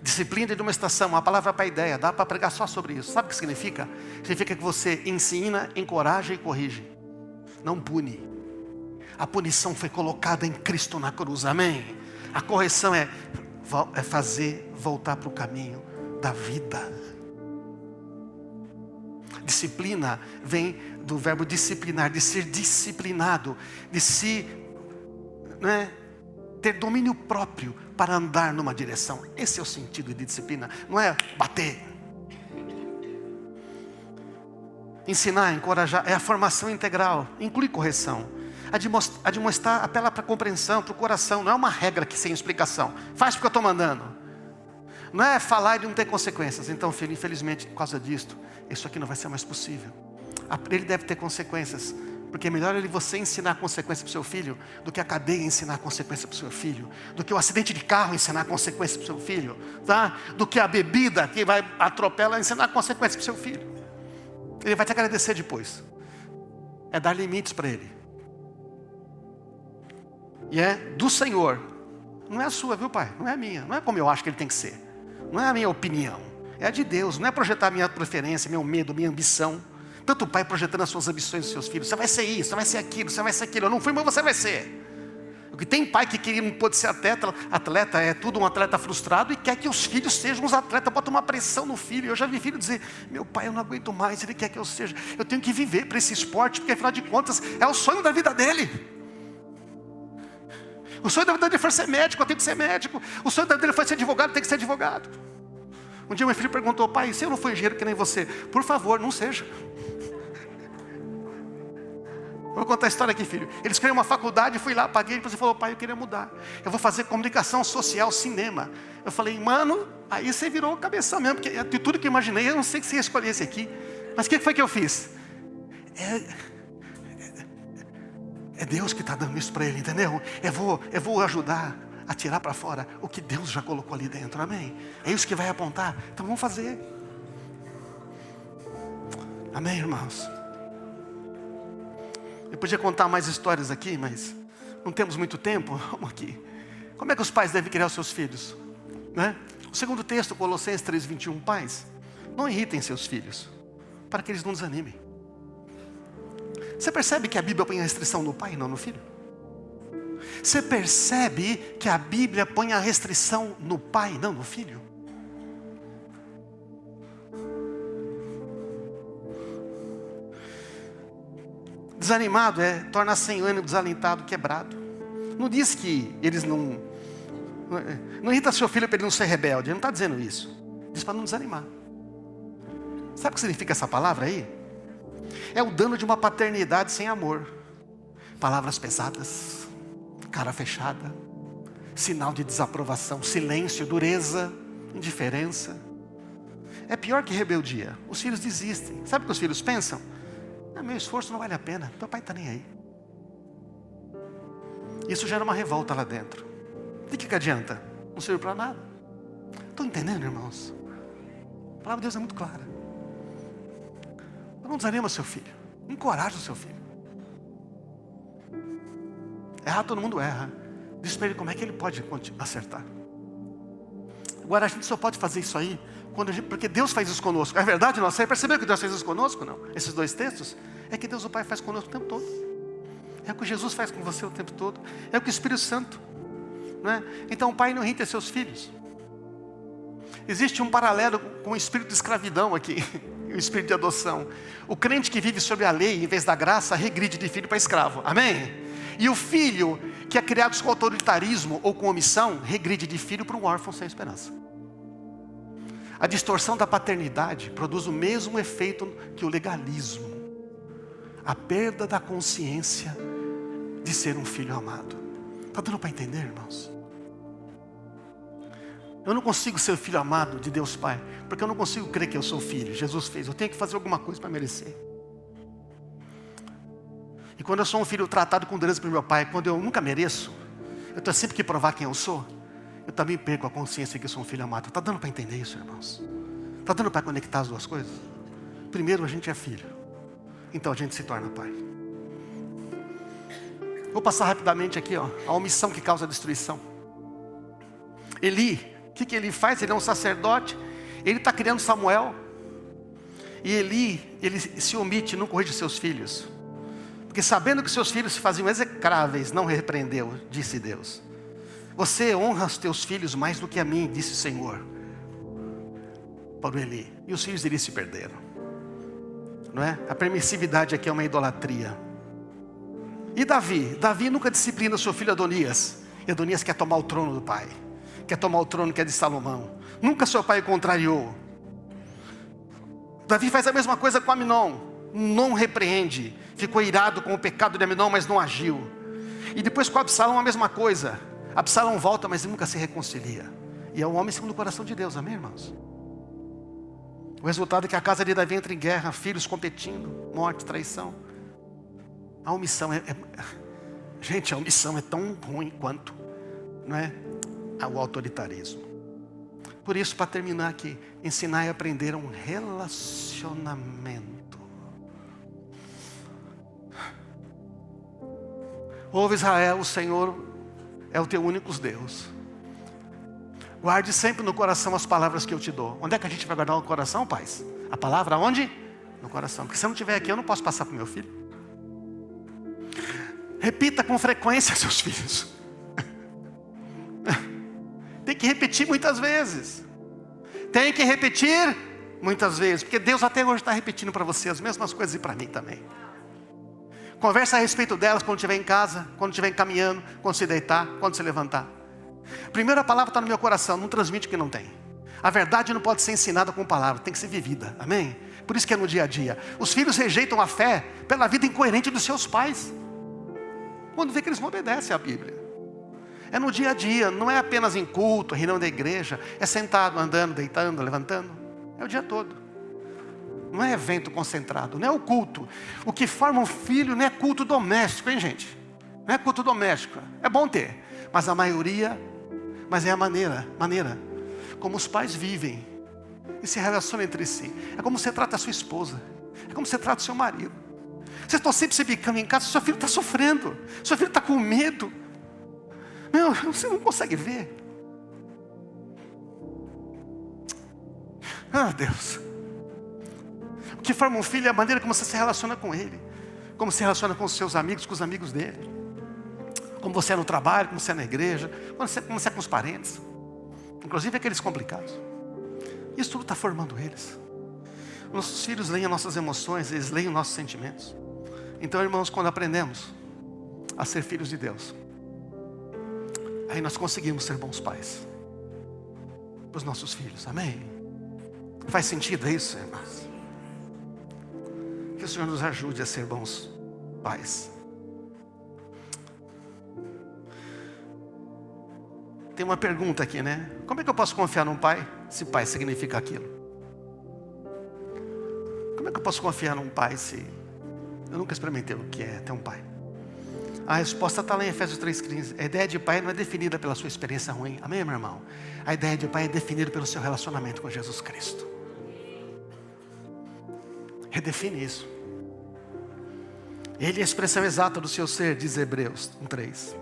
Disciplina de uma estação, a palavra para a ideia, dá para pregar só sobre isso. Sabe o que significa? Significa que você ensina, encoraja e corrige. Não pune. A punição foi colocada em Cristo na cruz, amém? A correção é fazer voltar para o caminho da vida. Disciplina vem do verbo disciplinar, de ser disciplinado, de se, ter domínio próprio para andar numa direção. Esse é o sentido de disciplina, não é bater. Ensinar, encorajar, é a formação integral, inclui correção. Admoestar apela para a compreensão, para o coração, não é uma regra que sem explicação. Faz porque eu estou mandando. Não é falar e não ter consequências. Então, filho, infelizmente, por causa disto, isso aqui não vai ser mais possível. Ele deve ter consequências. Porque é melhor você ensinar consequência para o seu filho do que a cadeia ensinar consequência para o seu filho, do que o acidente de carro ensinar consequência para o seu filho, tá? Do que a bebida que vai atropelar ensinar consequência para o seu filho. Ele vai te agradecer depois. É dar limites para ele. E é do Senhor. Não é a sua, viu, pai? Não é a minha. Não é como eu acho que ele tem que ser. Não é a minha opinião. É a de Deus. Não é projetar minha preferência, meu medo, minha ambição. Tanto o pai projetando as suas ambições dos seus filhos. Você vai ser isso, você vai ser aquilo, você vai ser aquilo. Eu não fui, mas você vai ser. Porque tem pai que queria, não pôde ser atleta, é tudo um atleta frustrado e quer que os filhos sejam os atletas, bota uma pressão no filho. Eu já vi filho dizer, meu pai, eu não aguento mais, ele quer que eu seja. Eu tenho que viver para esse esporte, porque afinal de contas é o sonho da vida dele. O sonho da vida dele foi ser médico, eu tenho que ser médico. O sonho da vida dele foi ser advogado, eu tenho que ser advogado. Um dia meu filho perguntou, pai, se eu não for engenheiro que nem você, por favor, não seja. Vou contar a história aqui, filho. Ele escolheu uma faculdade, fui lá, paguei, depois ele falou, pai, eu queria mudar. Eu vou fazer comunicação social, cinema. Eu falei, mano, aí você virou cabeção mesmo, porque de tudo que eu imaginei, eu não sei que você ia escolher esse aqui. Mas o que foi que eu fiz? É Deus que está dando isso para ele, entendeu? Eu vou ajudar a tirar para fora o que Deus já colocou ali dentro, amém? É isso que vai apontar, então vamos fazer. Amém, irmãos? Eu podia contar mais histórias aqui, mas não temos muito tempo. Vamos aqui. Como é que os pais devem criar os seus filhos? Né? O segundo texto, Colossenses 3:21, pais, não irritem seus filhos, para que eles não desanimem. Você percebe que a Bíblia põe a restrição no pai e não no filho? Você percebe que a Bíblia põe a restrição no pai e não no filho? Desanimado torna sem ânimo, desalentado, quebrado. Não diz que eles não irrita seu filho para ele não ser rebelde. Ele não está dizendo isso. Diz para não desanimar. Sabe o que significa essa palavra aí? É o dano de uma paternidade sem amor. Palavras pesadas, cara fechada, sinal de desaprovação, silêncio, dureza, indiferença. É pior que rebeldia. Os filhos desistem. Sabe o que os filhos pensam? Meu esforço não vale a pena, meu pai está nem aí. Isso gera uma revolta lá dentro. De que adianta? Não serve para nada. Estão entendendo, irmãos? A palavra de Deus é muito clara. Não desanima seu filho, encoraja o seu filho. Errar, todo mundo erra. Diz para ele como é que ele pode acertar. Agora a gente só pode fazer isso aí porque Deus faz isso conosco. É verdade, não? Você percebeu que Deus fez isso conosco? Não. Esses dois textos é que Deus o Pai faz conosco o tempo todo. É o que Jesus faz com você o tempo todo. É o que o Espírito Santo, né? Então o pai não irrita seus filhos. Existe um paralelo com o espírito de escravidão aqui, o espírito de adoção. O crente que vive sob a lei, em vez da graça, regride de filho para escravo. Amém? E o filho que é criado com autoritarismo ou com omissão, regride de filho para um órfão sem esperança. A distorção da paternidade produz o mesmo efeito que o legalismo. A perda da consciência de ser um filho amado. Está dando para entender, irmãos? Eu não consigo ser filho amado de Deus Pai, porque eu não consigo crer que eu sou filho. Jesus fez, eu tenho que fazer alguma coisa para merecer. E quando eu sou um filho tratado com dureza pelo meu pai, quando eu nunca mereço, eu tenho sempre que provar quem eu sou, eu também perco a consciência que eu sou um filho amado. Está dando para entender isso, irmãos? Está dando para conectar as duas coisas? Primeiro, a gente é filho, então a gente se torna pai. Vou passar rapidamente aqui, a omissão que causa a destruição. Eli, o que Eli faz? Ele é um sacerdote, ele está criando Samuel, e ele se omite, não corrige seus filhos, porque sabendo que seus filhos se faziam execráveis, não repreendeu, disse Deus. Você honra os teus filhos mais do que a mim, disse o Senhor, para o Eli. E os filhos dele se perderam, não é? A permissividade aqui é uma idolatria. E Davi nunca disciplina seu filho Adonias. E Adonias quer tomar o trono do pai, quer tomar o trono que é de Salomão. Nunca seu pai o contrariou. Davi faz a mesma coisa com Aminon, não repreende, ficou irado com o pecado de Aminon, mas não agiu. E depois com Absalão a mesma coisa. Absalão volta, mas nunca se reconcilia. E é um homem segundo o coração de Deus, amém, irmãos? O resultado é que a casa de Davi entra em guerra, filhos competindo, morte, traição. A omissão gente, a omissão é tão ruim quanto, não é? O autoritarismo. Por isso, para terminar aqui, ensinar e aprender um relacionamento. Ouve Israel, o Senhor é o teu único Deus. Guarde sempre no coração as palavras que eu te dou. Onde é que a gente vai guardar o coração, pais? A palavra onde? No coração. Porque se eu não estiver aqui, eu não posso passar para o meu filho. Repita com frequência seus filhos. Tem que repetir muitas vezes. Tem que repetir muitas vezes. Porque Deus até hoje está repetindo para você as mesmas coisas e para mim também. Conversa a respeito delas quando estiver em casa, quando estiver caminhando, quando se deitar, quando se levantar. Primeiro, a palavra está no meu coração, não transmite o que não tem. A verdade não pode ser ensinada com palavra, tem que ser vivida, amém? Por isso que é no dia a dia. Os filhos rejeitam a fé pela vida incoerente dos seus pais, quando vê que eles não obedecem à Bíblia. É no dia a dia, não é apenas em culto, reunião da igreja, é sentado, andando, deitando, levantando, é o dia todo. Não é evento concentrado, não é o culto. O que forma um filho não é culto doméstico, hein, gente? Não é culto doméstico, é bom ter, mas a maioria, mas é a maneira como os pais vivem e se relacionam entre si. É como você trata a sua esposa, é como você trata o seu marido. Vocês estão sempre se bicando em casa, seu filho está sofrendo, seu filho está com medo. Meu, você não consegue ver. Ah, Deus. O que forma um filho é a maneira como você se relaciona com ele, como se relaciona com os seus amigos, com os amigos dele, como você é no trabalho, como você é na igreja, como você é com os parentes, inclusive aqueles complicados. Isso tudo está formando eles. Nossos filhos leem as nossas emoções, eles leem os nossos sentimentos. Então, irmãos, quando aprendemos a ser filhos de Deus, aí nós conseguimos ser bons pais para os nossos filhos, amém? Faz sentido isso, irmãos? Que o Senhor nos ajude a ser bons pais. Tem uma pergunta aqui, né? Como é que eu posso confiar num pai, se pai significa aquilo? Como é que eu posso confiar num pai se eu nunca experimentei o que é ter um pai? A resposta está lá em Efésios 3,15. A ideia de pai não é definida pela sua experiência ruim. Amém, meu irmão? A ideia de pai é definida pelo seu relacionamento com Jesus Cristo. Redefine isso. Ele é a expressão exata do seu ser, diz Hebreus 1,3.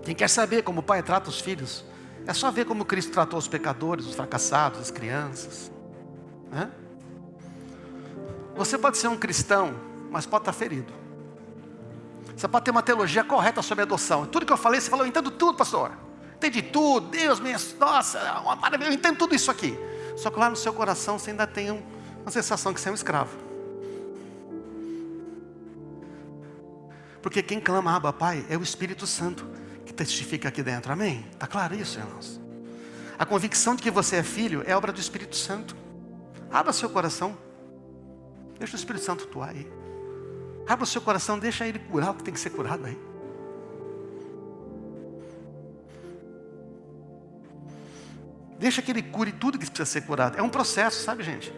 Quem quer saber como o pai trata os filhos, é só ver como Cristo tratou os pecadores, os fracassados, as crianças. Você pode ser um cristão, mas pode estar ferido. Você pode ter uma teologia correta sobre a adoção. Tudo que eu falei, você falou, eu entendo tudo, pastor. Entendi tudo, Deus, nossa, uma maravilha, eu entendo tudo isso aqui. Só que lá no seu coração você ainda tem uma sensação que você é um escravo. Porque quem clama Abba Pai é o Espírito Santo que testifica aqui dentro, amém? Está claro isso, irmãos? A convicção de que você é filho é obra do Espírito Santo. Abra seu coração, deixa o Espírito Santo atuar aí. Abra o seu coração, deixa ele curar o que tem que ser curado aí. Deixa que ele cure tudo que precisa ser curado. É um processo, sabe, gente?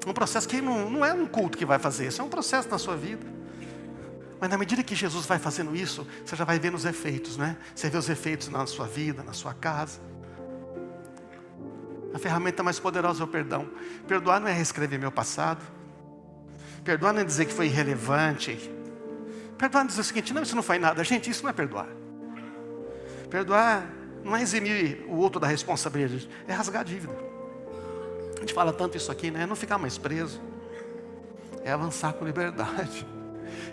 Um processo que não é um culto que vai fazer isso, é um processo na sua vida. Mas na medida que Jesus vai fazendo isso, você já vai vendo os efeitos, né? Você vê os efeitos na sua vida, na sua casa. A ferramenta mais poderosa é o perdão. Perdoar não é reescrever meu passado. Perdoar não é dizer que foi irrelevante. Perdoar não é dizer o seguinte, não, isso não foi nada. Gente, isso não é perdoar. Perdoar não é eximir o outro da responsabilidade, é rasgar a dívida. A gente fala tanto isso aqui, né? É não ficar mais preso. É avançar com liberdade.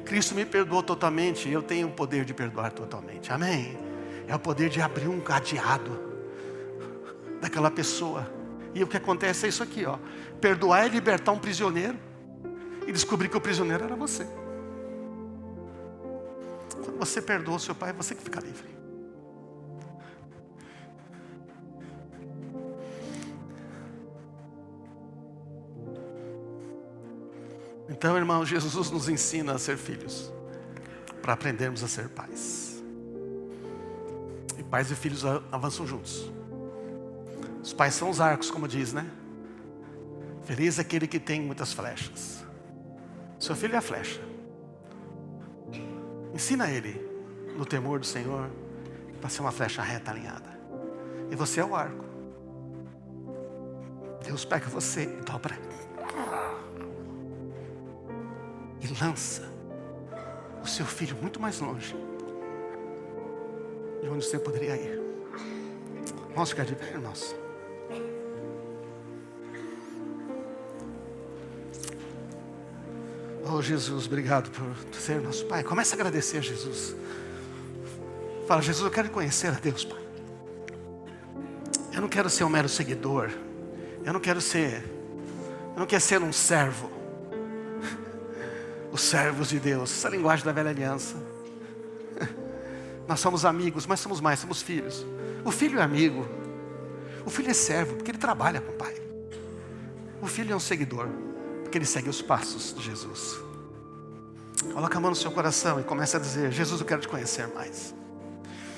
Cristo me perdoou totalmente, eu tenho o poder de perdoar totalmente, amém? É o poder de abrir um cadeado daquela pessoa. E o que acontece é isso aqui, ó. Perdoar é libertar um prisioneiro e descobrir que o prisioneiro era você. Quando você perdoa o seu pai, é você que fica livre. Então, irmão, Jesus nos ensina a ser filhos, para aprendermos a ser pais. E pais e filhos avançam juntos. Os pais são os arcos, como diz, né? Feliz é aquele que tem muitas flechas. Seu filho é a flecha. Ensina ele, no temor do Senhor, para ser uma flecha reta, alinhada. E você é o arco. Deus pega você e dobra. E lança o seu filho muito mais longe de onde você poderia ir. Vamos ficar de pé, irmãos. Oh Jesus, obrigado por ser nosso Pai. Comece a agradecer a Jesus. Fala, Jesus, eu quero conhecer a Deus, Pai. Eu não quero ser um mero seguidor. Eu não quero ser um servo. Os servos de Deus, essa linguagem da velha aliança. Nós somos amigos, mas somos mais, somos filhos. O filho é amigo. O filho é servo, porque ele trabalha com o pai. O filho é um seguidor, porque ele segue os passos de Jesus. Coloca a mão no seu coração e começa a dizer, Jesus, eu quero te conhecer mais.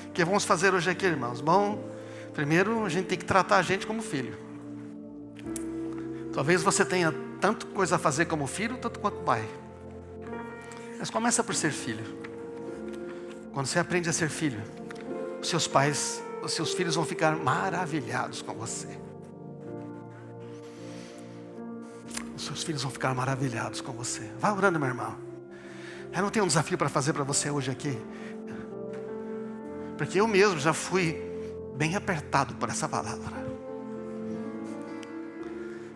O que vamos fazer hoje aqui, irmãos? Bom, primeiro a gente tem que tratar a gente como filho. Talvez você tenha tanto coisa a fazer como filho, tanto quanto pai. Mas começa por ser filho. Quando você aprende a ser filho, os seus filhos vão ficar maravilhados com você. Os seus filhos vão ficar maravilhados com você. Vá orando, meu irmão. Eu não tenho um desafio para fazer para você hoje aqui. Porque eu mesmo já fui bem apertado por essa palavra.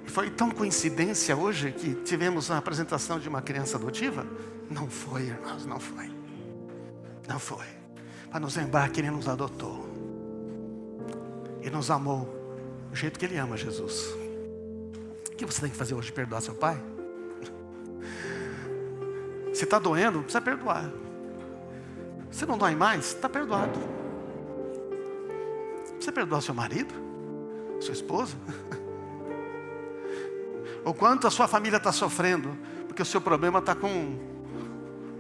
Foi tão coincidência hoje que tivemos a apresentação de uma criança adotiva? Não foi, irmãos, não foi. Não foi. Para nos lembrar que Ele nos adotou. E nos amou do jeito que Ele ama Jesus. O que você tem que fazer hoje? Perdoar seu pai? Se está doendo, precisa perdoar. Se não dói mais, está perdoado. Precisa perdoar seu marido? Sua esposa? O quanto a sua família está sofrendo, porque o seu problema está com...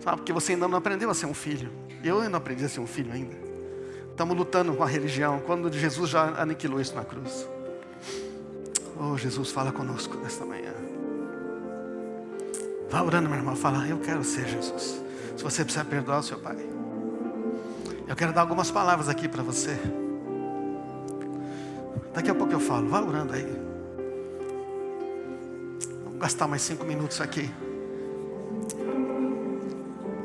Sabe, porque você ainda não aprendeu a ser um filho. Eu ainda não aprendi a ser um filho ainda. Estamos lutando com a religião, quando Jesus já aniquilou isso na cruz. Oh, Jesus, fala conosco nesta manhã. Vá orando, meu irmão, fala, eu quero ser Jesus. Se você precisa perdoar o seu pai. Eu quero dar algumas palavras aqui para você. Daqui a pouco eu falo, vá orando aí. Vamos gastar mais 5 minutos aqui.